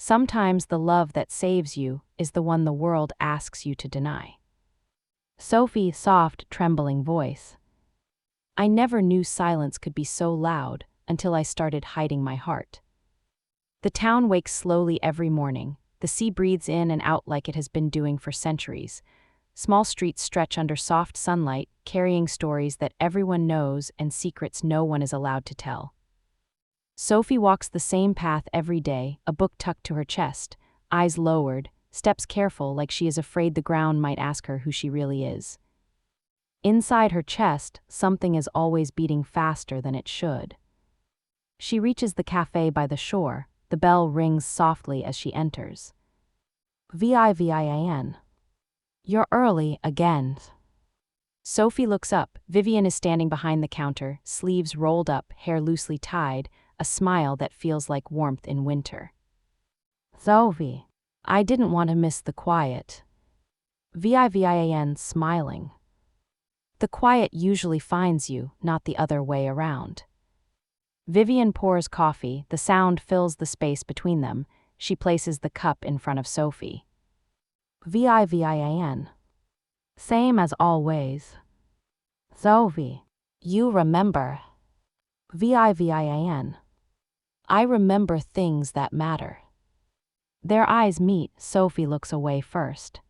Sometimes the love that saves you is the one the world asks you to deny. Sophie's soft, trembling voice. I never knew silence could be so loud until I started hiding my heart. The town wakes slowly every morning. The sea breathes in and out like it has been doing for centuries. Small streets stretch under soft sunlight, carrying stories that everyone knows and secrets no one is allowed to tell. Sophie walks the same path every day, a book tucked to her chest, eyes lowered, steps careful like she is afraid the ground might ask her who she really is. Inside her chest, something is always beating faster than it should. She reaches the cafe by the shore. The bell rings softly as she enters. Vivian. You're early again. Sophie looks up. Vivian is standing behind the counter, sleeves rolled up, hair loosely tied, a smile that feels like warmth in winter. Sophie, I didn't want to miss the quiet. Vivian smiling. The quiet usually finds you, not the other way around. Vivian pours coffee. The sound fills the space between them. She places the cup in front of Sophie. Vivian. Same as always. Sophie, you remember. Vivian. I remember things that matter. Their eyes meet. Sophie looks away first.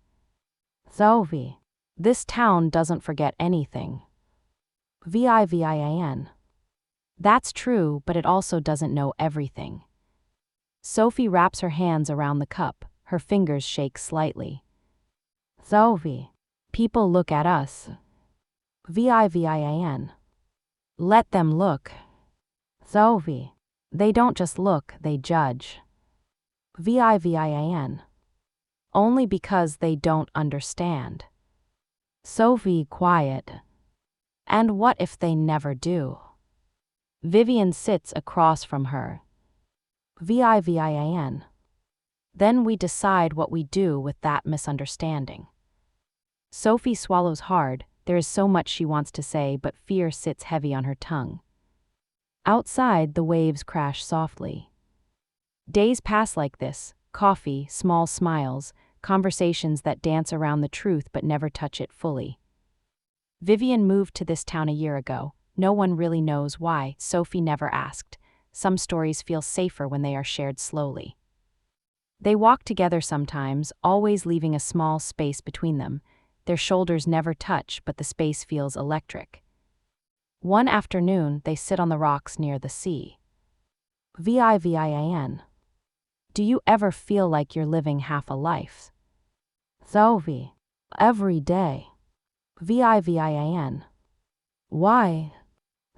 Sophie, this town doesn't forget anything. Vivian. That's true, but it also doesn't know everything. Sophie wraps her hands around the cup. Her fingers shake slightly. Sophie, people look at us. Vivian. Let them look. Sophie, they don't just look, they judge. Vivian. Only because they don't understand. Sophie, quiet. And what if they never do? Vivian sits across from her. Vivian. Then we decide what we do with that misunderstanding. Sophie swallows hard. There is so much she wants to say, but fear sits heavy on her tongue. Outside, the waves crash softly. Days pass like this: coffee, small smiles, conversations that dance around the truth but never touch it fully. Vivian moved to this town a year ago. No one really knows why. Sophie never asked. Some stories feel safer when they are shared slowly. They walk together sometimes, always leaving a small space between them. Their shoulders never touch, but the space feels electric. One afternoon, they sit on the rocks near the sea. Vivian. Do you ever feel like you're living half a life? Sophie. Every day. Vivian. Why?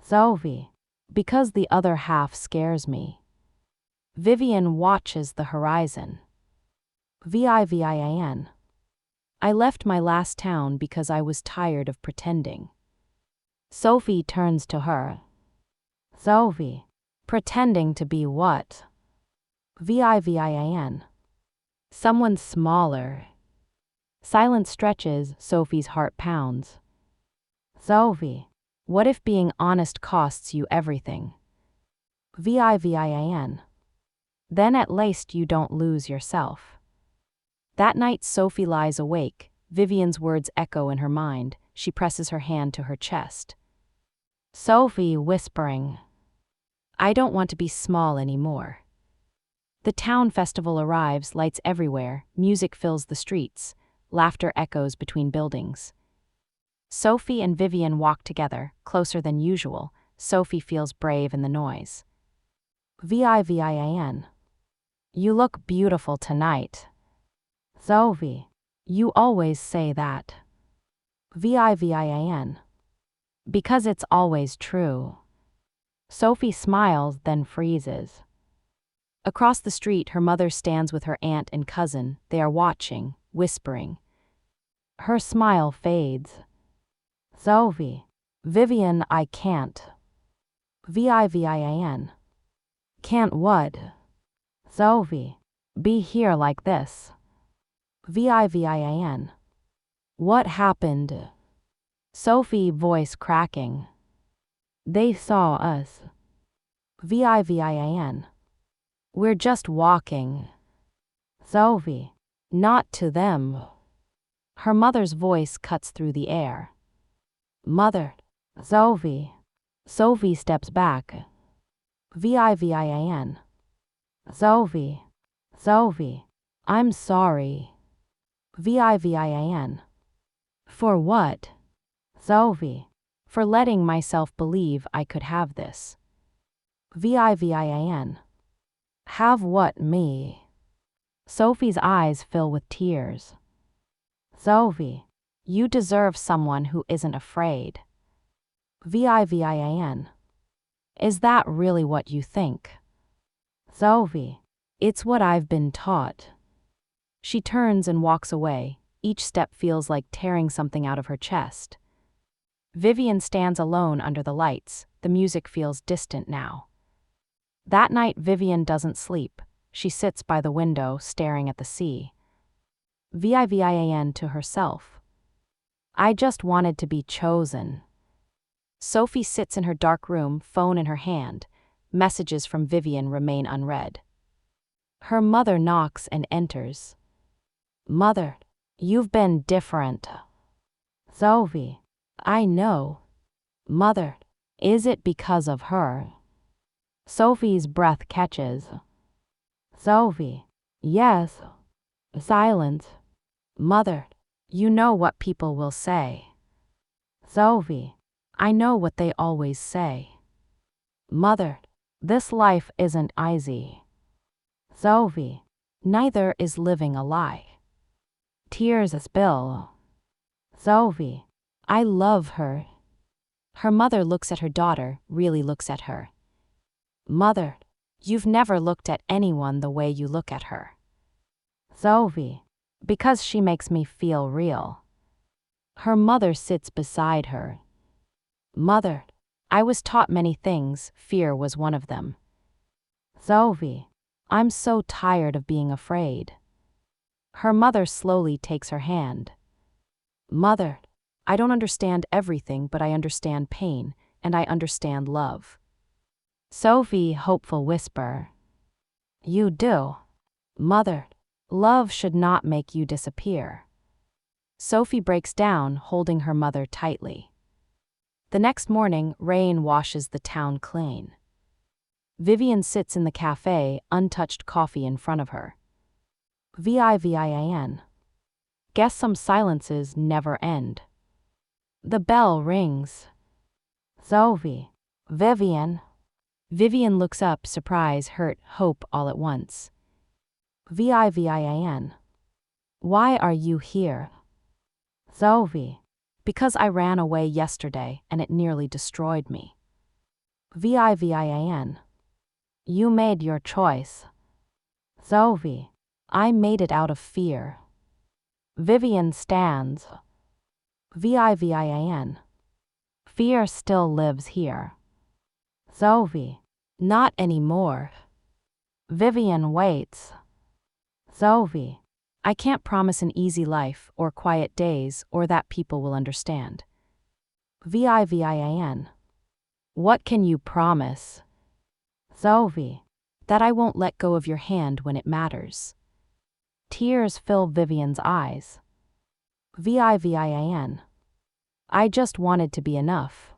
Sophie. Because the other half scares me. Vivian watches the horizon. Vivian. I left my last town because I was tired of pretending. Sophie turns to her. Sophie. Pretending to be what? Vivian. Someone smaller. Silence stretches. Sophie's heart pounds. Sophie. What if being honest costs you everything? Vivian. Then at least you don't lose yourself. That night Sophie lies awake. Vivian's words echo in her mind. She presses her hand to her chest. Sophie whispering. I don't want to be small anymore. The town festival arrives, lights everywhere, music fills the streets, laughter echoes between buildings. Sophie and Vivian walk together, closer than usual. Sophie feels brave in the noise. Vivian. You look beautiful tonight. Sophie. You always say that. Vivian. Because it's always true. Sophie smiles, then freezes. Across the street, her mother stands with her aunt and cousin. They are watching, whispering. Her smile fades. Sophie. Vivian, I can't. Vivian. Can't what? Sophie. Be here like this. Vivian. What happened? Sophie, voice cracking. They saw us. Vivian. We're just walking. Sophie. Not to them. Her mother's voice cuts through the air. Mother. Sophie. Sophie steps back. Vivian. Sophie. Sophie. I'm sorry. Vivian. For what? Sophie. For letting myself believe I could have this. Vivian. Have what, me? Sophie's eyes fill with tears. Sophie. You deserve someone who isn't afraid. Vivian. Is that really what you think? Sophie. It's what I've been taught. She turns and walks away. Each step feels like tearing something out of her chest. Vivian stands alone under the lights. The music feels distant now. That night, Vivian doesn't sleep. She sits by the window, staring at the sea. Vivian to herself. I just wanted to be chosen. Sophie sits in her dark room, phone in her hand. Messages from Vivian remain unread. Her mother knocks and enters. Mother, you've been different. Sophie, I know. Mother, is it because of her? Sophie's breath catches. Sophie, yes. Silence. Mother, you know what people will say. Sophie, I know what they always say. Mother, this life isn't easy. Sophie, neither is living a lie. Tears spill. Sophie, I love her. Her mother looks at her daughter, really looks at her. Mother, you've never looked at anyone the way you look at her. Sophie, because she makes me feel real. Her mother sits beside her. Mother, I was taught many things, fear was one of them. Sophie, I'm so tired of being afraid. Her mother slowly takes her hand. Mother, I don't understand everything, but I understand pain, and I understand love. Sophie, hopeful whisper. You do. Mother, love should not make you disappear. Sophie breaks down, holding her mother tightly. The next morning, rain washes the town clean. Vivian sits in the cafe, untouched coffee in front of her. Vivian. Guess some silences never end. The bell rings. Sophie. Vivian. Vivian looks up, surprise, hurt, hope all at once. Vivian. Why are you here? Sophie. Because I ran away yesterday and it nearly destroyed me. Vivian. You made your choice. Sophie. I made it out of fear. Vivian stands. Vivian. Fear still lives here. Sophie. Not anymore. Vivian waits. Sophie. I can't promise an easy life, or quiet days, or that people will understand. Vivian. What can you promise? Sophie. That I won't let go of your hand when it matters. Tears fill Vivian's eyes. Vivian. I just wanted to be enough.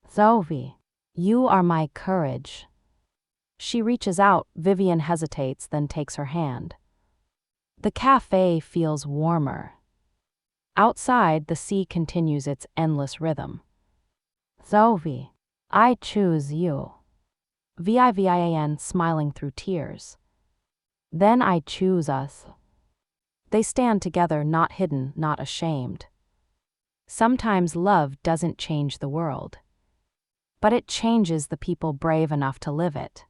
Sophie. You are my courage. She reaches out, Vivian hesitates, then takes her hand. The cafe feels warmer. Outside, the sea continues its endless rhythm. Sophie, I choose you. Vivian smiling through tears. Then I choose us. They stand together, not hidden, not ashamed. Sometimes love doesn't change the world, but it changes the people brave enough to live it.